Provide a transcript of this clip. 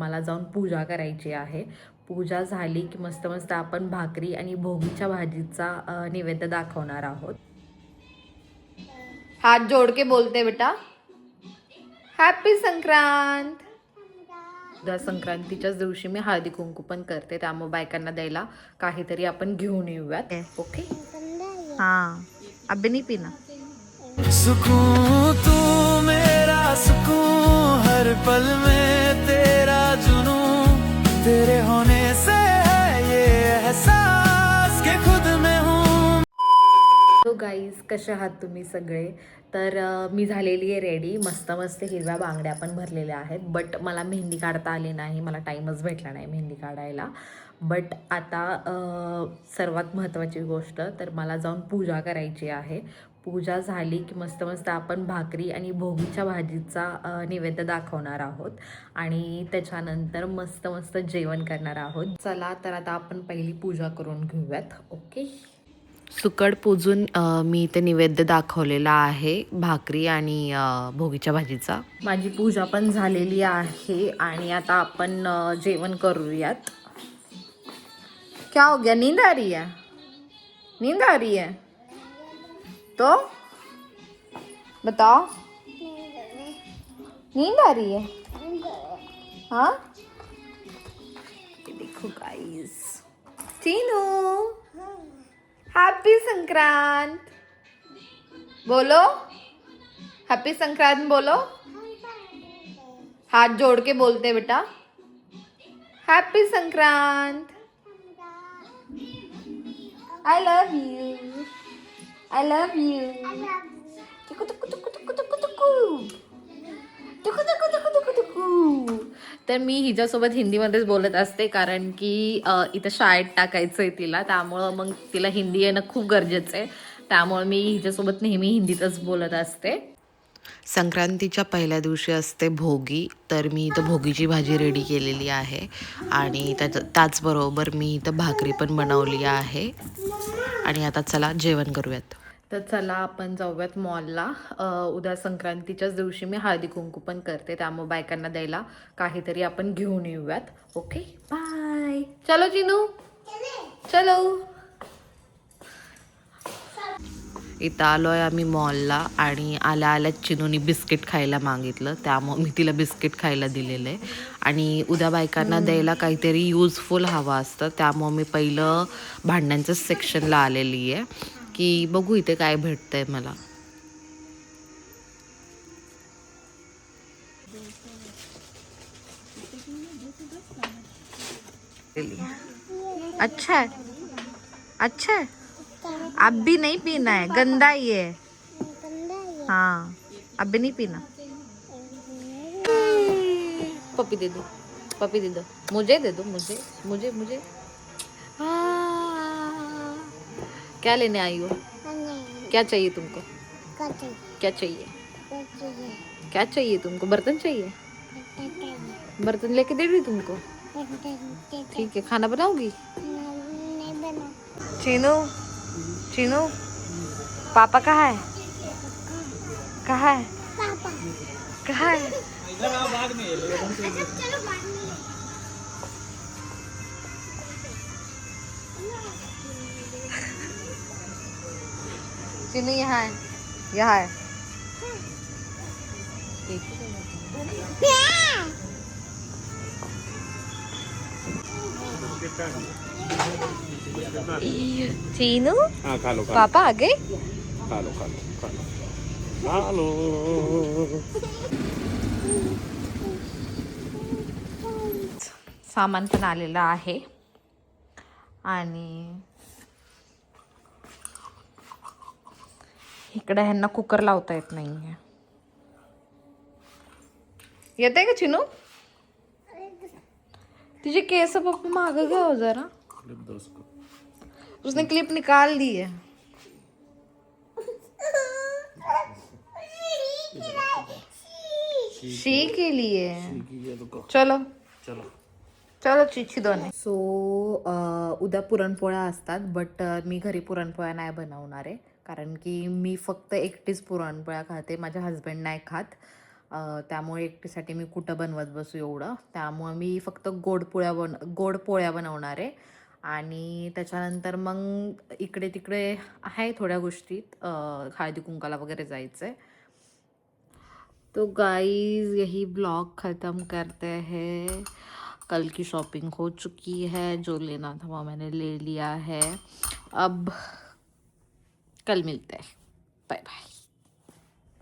मला जाऊन पूजा करायची आहे. पूजा झाली की मस्त मस्त आपण भाकरी आणि भोगीच्या भाजीचा नैवेद्य दाखवणार आहोत. हात जोड के बोलते बेटा, हॅपी संक्रांत. उद्या संक्रांतीच्याच दिवशी मी हळदी कुंकू पण करते, त्यामुळे बायकांना द्यायला काहीतरी आपण घेऊन येऊयात. ओके. हाँ अभी नहीं पीना. सुकून तू मेरा सुकून, हर पल में तेरा जुनून, तेरे होने से है ये एहसास के खुद में हूँ. तो गाईज, कसे आहात तुम्ही सगळे? तर मी झालेली आहे रेडी. मस्त मस्त हिरव्या बांगड्या पण भरलेल्या आहेत. बट मला मेहंदी काढता आली नाही, मला टाईमच भेटला नाही मेहंदी काढायला. बट आता सर्वात महत्त्वाची गोष्ट, तर मला जाऊन पूजा करायची आहे. पूजा झाली की मस्त मस्त आपण भाकरी आणि भोगीच्या भाजीचा नैवेद्य दाखवणार आहोत आणि त्याच्यानंतर मस्त मस्त जेवण करणार आहोत. चला तर आता आपण पहिली पूजा करून घेऊयात. ओके. सुकड पूजून मी इथे नैवेद्य दाखवलेला आहे, भाकरी आणि भोगीच्या भाजीचा. माझी पूजा पण झालेली आहे आणि आता आपण जेवण करूयात. क्या हो गया? नींद आ रही है? नींद आ रही है तो बताओ. नींद आ रही है? हाँ, देखो गाइस. चीनू, हैप्पी संक्रांत बोलो. हैप्पी संक्रांत बोलो. हाथ जोड़ के बोलते बेटा, happy Sankrant. I love you. I love you. टुकु टुकु टुकु टुकु टुकु टुकु. टुकु टुकु टुकु टुकु टुकु. तर मी हिच्यासोबत हिंदीमध्येच बोलत असते, कारण की इथं शाळेत टाकायचं आहे तिला, त्यामुळं मग तिला हिंदी येणं खूप गरजेचं आहे. त्यामुळे मी हिच्यासोबत नेहमी हिंदीतच बोलत असते. संक्रांतीच्या पहिल्या दिवशी असते भोगी, तर मी इथं भोगीची भाजी रेडी केलेली आहे आणि त्याचबरोबर मी इथं भाकरी पण बनवली आहे. आणि आता चला जेवण करूयात. तर चला आपण जाऊयात मॉलला. उद्या संक्रांतीच्याच दिवशी मी हळदी कुंकू पण करते, त्यामुळे बायकांना द्यायला काहीतरी आपण घेऊन येऊयात. Okay bye. चलो चिनू, चलो. इथं आलो आहे आम्ही मॉलला आणि आल्या आल्या चिनूनी बिस्किट खायला मागितलं, त्यामुळे मी तिला बिस्किट खायला दिलेलं आहे. आणि उद्या बायकांना द्यायला काहीतरी यूजफुल हवं असतं, त्यामुळे मी पहिलं भांड्यांचं सेक्शनला आलेली आहे की बघू इथे काय भेटतंय मला. अच्छा है, अच्छा है. अब भी नहीं पीना है, गंदा ही है. हाँ अब भी नहीं पीना. पपी दे दो, पपी दे दो, मुझे दे दो, मुझे मुझे मुझे. क्या लेने आई हो? क्या चाहिए तुमको? क्या चाहिए? क्या चाहिए तुमको? बर्तन चाहिए? बर्तन लेके दे रही तुमको. ठीक है, खाना बनाओगी? चीनू, चीनू, पापा कहाँ है? कहाँ है? कहाँ है? चीनू यहाँ है, यहाँ है. चीनू, हाँ खा लो पापा आ गए. खा लो खा लो खा लो खा लो. सामान पण आलेलं आहे आणि इकडे ह्यांना कुकर लावता येत नाहीये. येते का चिनू? तुझे केस पप्पा मागं घ्या जरा. उसने क्लिप निकाल दी है. शी के लिए. चलो चलो चलो चिची दोन्ही. सो उद्या पुरणपोळ्या असतात, बट मी घरी पुरणपोळ्या नाही बनवणार आहे, कारण की मी फक्त एकटीच पुरणपोळ्या खाते, माझे हस्बंड नाही खात. त्यामुळे एकटीसाठी मी कुठं बनवत बसू एवढं. त्यामुळं मी फक्त गोड पोळ्या बनवणार आहे आणि त्याच्यानंतर मग इकडे तिकडे आहे थोड्या गोष्टीत हळदी कुंकाला वगैरे जायचं आहे. तो गाइस यही ब्लॉग ख़त्म करते हैं. कल की शॉपिंग हो चुकी है, जो लेना था वो मैंने ले लिया है. अब कल मिलते हैं. Bye bye.